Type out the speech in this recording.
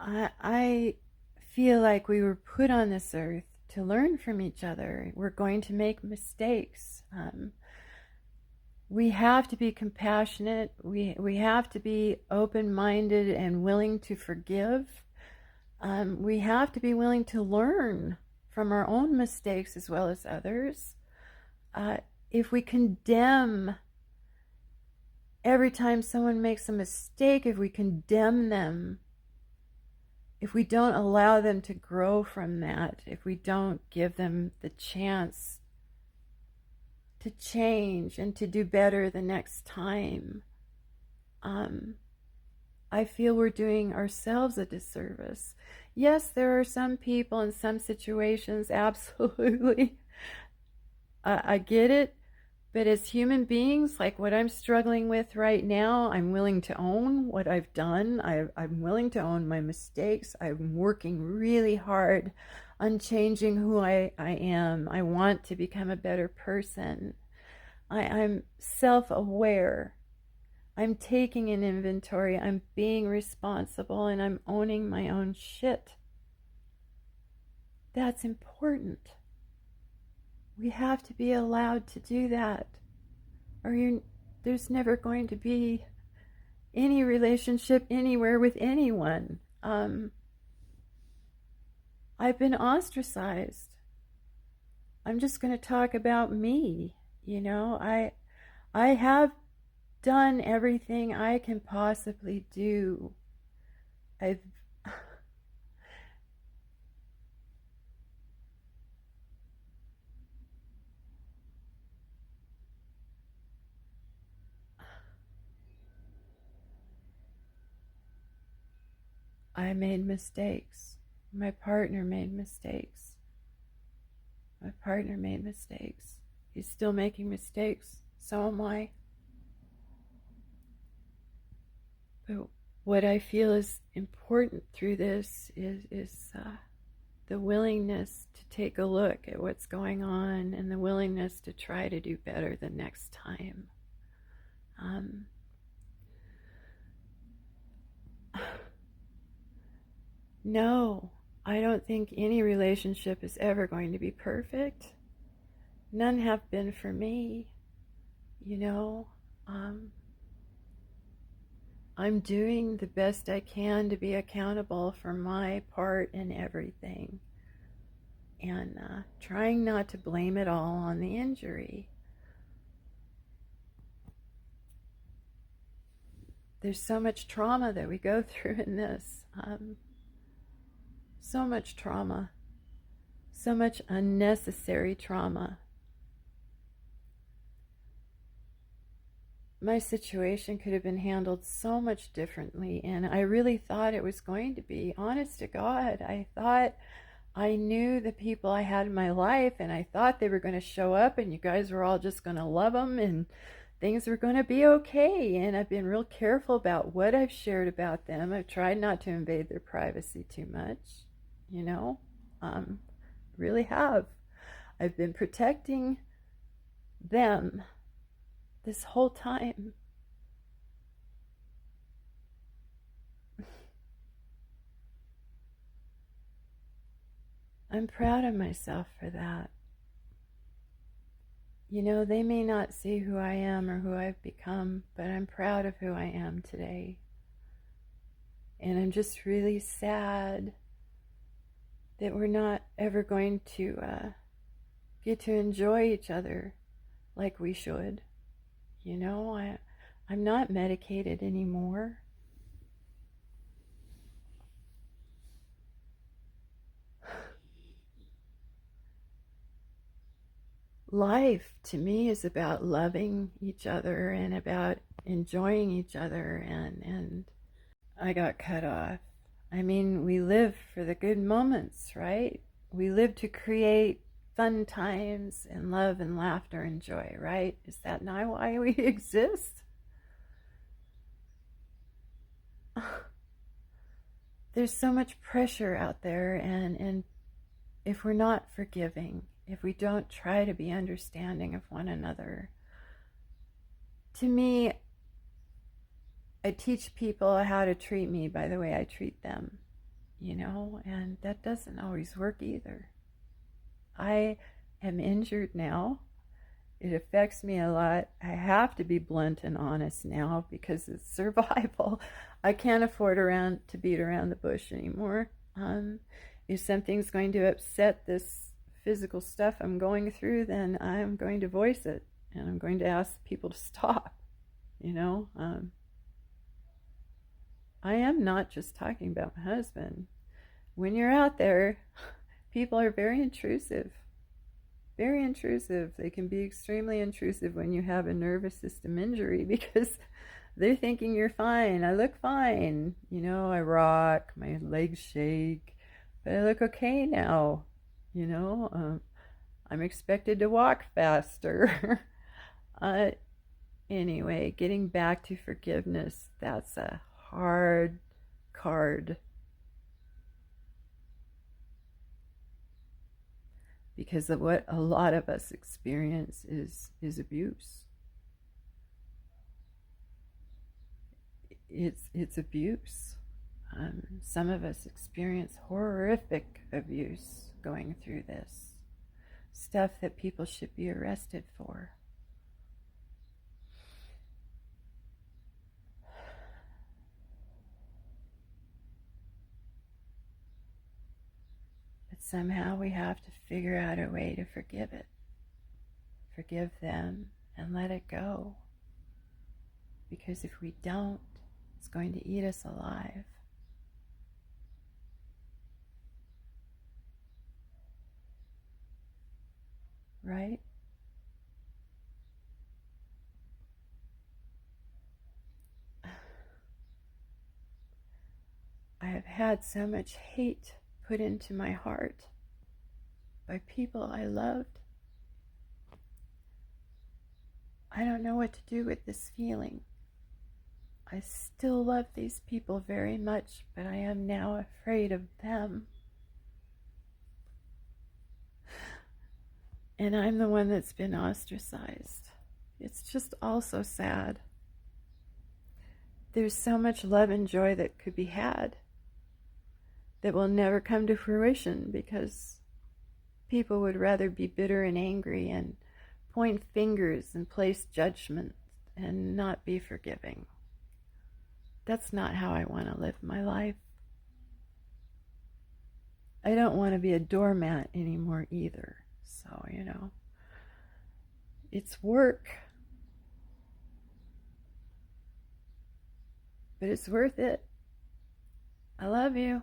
I feel like we were put on this earth to learn from each other. We're going to make mistakes. We have to be compassionate. We have to be open-minded and willing to forgive. We have to be willing to learn from our own mistakes as well as others. If we condemn every time someone makes a mistake, if we condemn them, if we don't allow them to grow from that, if we don't give them the chance to change and to do better the next time, I feel we're doing ourselves a disservice. Yes, there are some people in some situations, absolutely. I get it. But as human beings, like what I'm struggling with right now, I'm willing to own what I've done. I'm willing to own my mistakes. I'm working really hard on changing who I am. I want to become a better person. I'm self-aware. I'm taking an inventory. I'm being responsible, and I'm owning my own shit. That's important. We have to be allowed to do that, or there's never going to be any relationship anywhere with anyone. I've been ostracized. I'm just going to talk about me. I have done everything I can possibly do. I've I made mistakes. My partner made mistakes. My partner made mistakes. He's still making mistakes. So am I. But what I feel is important through this is the willingness to take a look at what's going on and the willingness to try to do better the next time. No, I don't think any relationship is ever going to be perfect. None have been for me. I'm doing the best I can to be accountable for my part in everything, and trying not to blame it all on the injury. There's so much trauma that we go through in this. So much trauma. So much unnecessary trauma. My situation could have been handled so much differently, and I really thought it was going to be. Honest to God, I thought I knew the people I had in my life, and I thought they were going to show up, and you guys were all just going to love them, and things were going to be okay. And I've been real careful about what I've shared about them. I've tried not to invade their privacy too much, really have. I've been protecting them this whole time. I'm proud of myself for that. They may not see who I am or who I've become, but I'm proud of who I am today. And I'm just really sad that we're not ever going to get to enjoy each other like we should. I'm not medicated anymore. Life to me is about loving each other and about enjoying each other, and I got cut off. I mean, we live for the good moments, right? We live to create fun times and love and laughter and joy, right? Is that not why we exist? There's so much pressure out there, and if we're not forgiving, if we don't try to be understanding of one another, to me, I teach people how to treat me by the way I treat them. and that doesn't always work either. I am injured now. It affects me a lot. I have to be blunt and honest now because it's survival. I can't afford to beat around the bush anymore. If something's going to upset this physical stuff I'm going through, then I'm going to voice it, and I'm going to ask people to stop. I am not just talking about my husband. When you're out there, people are very intrusive. Very intrusive. They can be extremely intrusive when you have a nervous system injury because they're thinking you're fine. I look fine. I rock, my legs shake, but I look okay now. I'm expected to walk faster. Anyway, getting back to forgiveness, that's a hard card. Because of what a lot of us experience is abuse. It's abuse. Some of us experience horrific abuse going through this. Stuff that people should be arrested for. But somehow we have to figure out a way to forgive it. Forgive them and let it go. Because if we don't, it's going to eat us alive. Right? I have had so much hate put into my heart by people I loved. I don't know what to do with this feeling. I still love these people very much, but I am now afraid of them. And I'm the one that's been ostracized. It's just all so sad. There's so much love and joy that could be had that will never come to fruition because people would rather be bitter and angry and point fingers and place judgment and not be forgiving. That's not how I want to live my life. I don't want to be a doormat anymore either. So, it's work. But it's worth it. I love you.